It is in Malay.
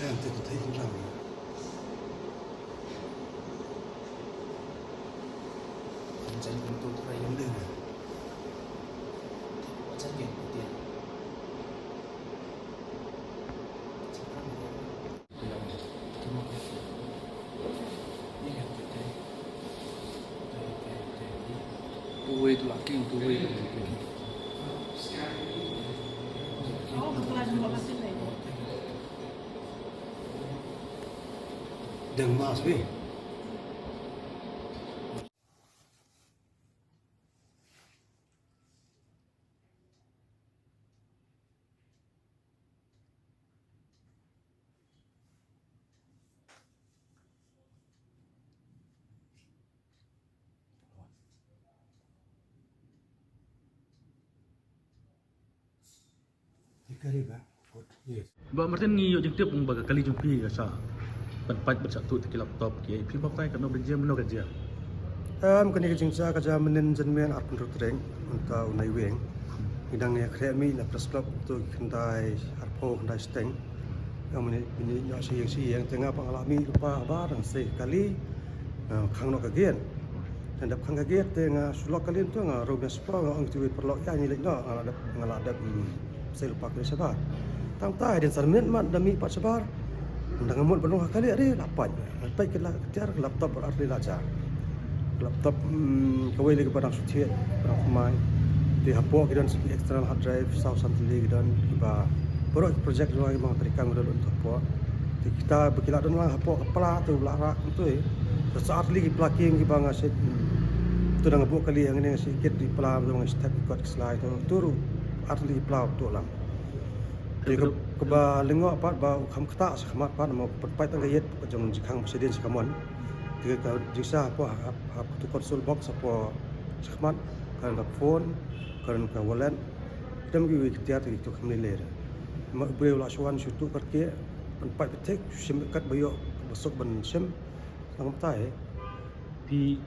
Ante tu thấy rằng Chân untuk vấn rayon đề này chân biển của tiền. Tuwe tu laki, tuwe tu laki. Oh, kebetulan juga pasti nih. đừng mà suy Kariba. Yes. Ba Martin ngi yo jeng tiap mong baga kali jumpi ka sa. Panpat baca tu ti laptop ki. Pi bap tai kan no benje meno kerja. Kani ke jingsa ka jamanin jenmen at pun treng unta unai weng. Idang ya kremi na press club tu kendai arpo kendai steng. Yang ini nya si yang tengah pengalami lupa barang sekali khang no kagian. Dan dap khang kagian tengah sulok kali tu nga robes pa nga ang tuwi perlok ya ni lek no ngalada saya lupa kali sabar. Tang tai dan sarmen mat dami pat sabar. Undang ngamut penuh kali ari lapan. Lepas kita tiar laptop berarti lajar. Laptop kawai lagi barang suci barang mai. Di hapok dan segi external hard drive sau santli dan iba baru projek juga memang terikan udah untuk hapok. Kita berkilat dan lah hapok kepala tu larak tu saat lagi plugging kita ngasih tu dah ngebuk kali yang ini ngasih kit di pelam tu ngasih step ikut slide tu turu atli pelau tu lah. Jadi keba lengok pat ba kham khata sakmat pat mau perpai tang gayet jong jikang presiden sakamon. Jadi ka jisa apa tu console box apa sakmat kan ka phone kan ka wallet dem gi tiar ti tu khamni le. Ma breu la swan situ kat ke perpai petek sim kat bayo besok ban sim sang tai Pi